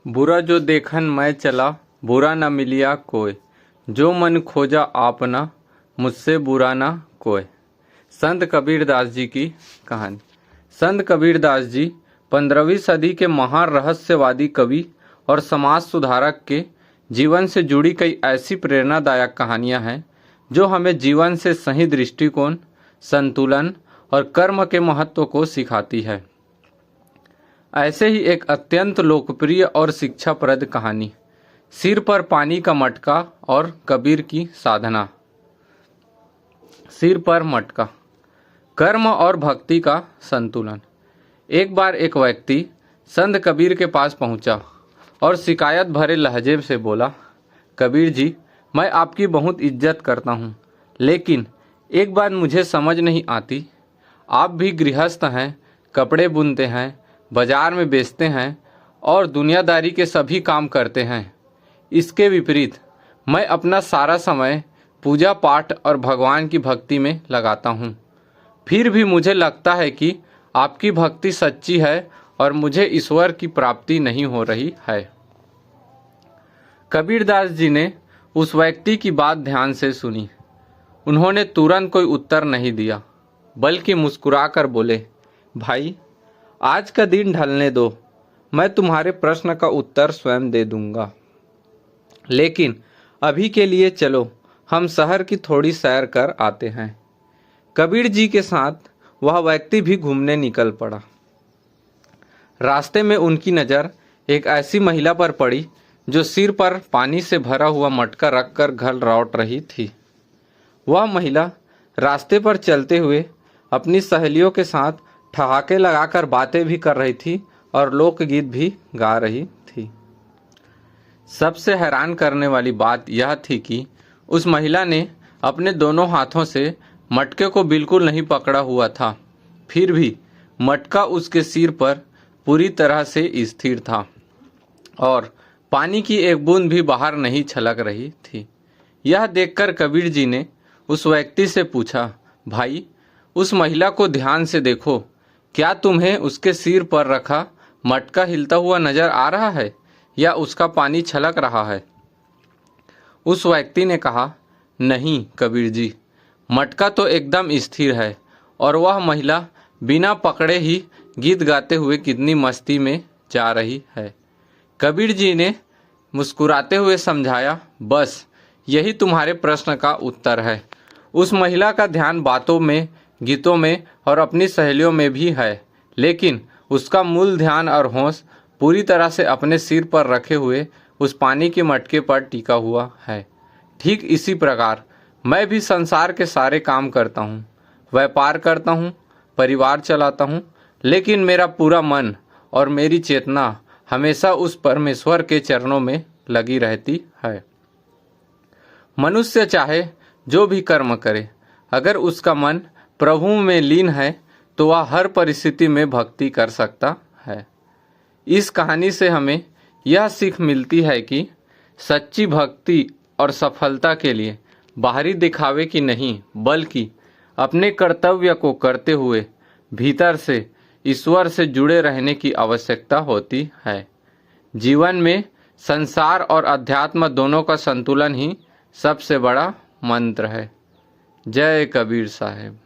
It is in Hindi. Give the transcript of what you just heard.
बुरा जो देखन मैं चला, बुरा न मिलिया कोय। जो मन खोजा आपना, मुझसे बुरा न कोय। संत कबीरदास जी की कहानी। संत कबीरदास जी 15वीं सदी के महान रहस्यवादी कवि और समाज सुधारक के जीवन से जुड़ी कई ऐसी प्रेरणादायक कहानियां हैं जो हमें जीवन से सही दृष्टिकोण, संतुलन और कर्म के महत्व को सिखाती है। ऐसे ही एक अत्यंत लोकप्रिय और शिक्षाप्रद कहानी, सिर पर पानी का मटका और कबीर की साधना। सिर पर मटका, कर्म और भक्ति का संतुलन। एक बार एक व्यक्ति संत कबीर के पास पहुंचा और शिकायत भरे लहजे से बोला, कबीर जी, मैं आपकी बहुत इज्जत करता हूं, लेकिन एक बात मुझे समझ नहीं आती। आप भी गृहस्थ हैं, कपड़े बुनते हैं, बाजार में बेचते हैं और दुनियादारी के सभी काम करते हैं। इसके विपरीत मैं अपना सारा समय पूजा पाठ और भगवान की भक्ति में लगाता हूँ। फिर भी मुझे लगता है कि आपकी भक्ति सच्ची है और मुझे ईश्वर की प्राप्ति नहीं हो रही है। कबीरदास जी ने उस व्यक्ति की बात ध्यान से सुनी। उन्होंने तुरंत कोई उत्तर नहीं दिया, बल्कि मुस्कुराकर बोले, भाई, आज का दिन ढलने दो, मैं तुम्हारे प्रश्न का उत्तर स्वयं दे दूंगा। लेकिन अभी के लिए चलो, हम शहर की थोड़ी सैर कर आते हैं। कबीर जी के साथ वह व्यक्ति भी घूमने निकल पड़ा। रास्ते में उनकी नज़र एक ऐसी महिला पर पड़ी जो सिर पर पानी से भरा हुआ मटका रखकर घर लौट रही थी। वह महिला रास्ते पर चलते हुए अपनी सहेलियों के साथ ठहाके लगाकर बातें भी कर रही थी और लोकगीत भी गा रही थी। सबसे हैरान करने वाली बात यह थी कि उस महिला ने अपने दोनों हाथों से मटके को बिल्कुल नहीं पकड़ा हुआ था, फिर भी मटका उसके सिर पर पूरी तरह से स्थिर था और पानी की एक बूंद भी बाहर नहीं छलक रही थी। यह देखकर कबीर जी ने उस व्यक्ति से पूछा, भाई, उस महिला को ध्यान से देखो, क्या तुम्हें उसके सिर पर रखा मटका हिलता हुआ नजर आ रहा है या उसका पानी छलक रहा है? उस व्यक्ति ने कहा, नहीं कबीर जी, मटका तो एकदम स्थिर है और वह महिला बिना पकड़े ही गीत गाते हुए कितनी मस्ती में जा रही है। कबीर जी ने मुस्कुराते हुए समझाया, बस यही तुम्हारे प्रश्न का उत्तर है। उस महिला का ध्यान बातों में, गीतों में और अपनी सहेलियों में भी है, लेकिन उसका मूल ध्यान और होश पूरी तरह से अपने सिर पर रखे हुए उस पानी के मटके पर टिका हुआ है। ठीक इसी प्रकार मैं भी संसार के सारे काम करता हूँ, व्यापार करता हूँ, परिवार चलाता हूँ, लेकिन मेरा पूरा मन और मेरी चेतना हमेशा उस परमेश्वर के चरणों में लगी रहती है। मनुष्य चाहे जो भी कर्म करे, अगर उसका मन प्रभु में लीन है तो वह हर परिस्थिति में भक्ति कर सकता है। इस कहानी से हमें यह सीख मिलती है कि सच्ची भक्ति और सफलता के लिए बाहरी दिखावे की नहीं, बल्कि अपने कर्तव्य को करते हुए भीतर से ईश्वर से जुड़े रहने की आवश्यकता होती है। जीवन में संसार और अध्यात्म दोनों का संतुलन ही सबसे बड़ा मंत्र है। जय कबीर साहब।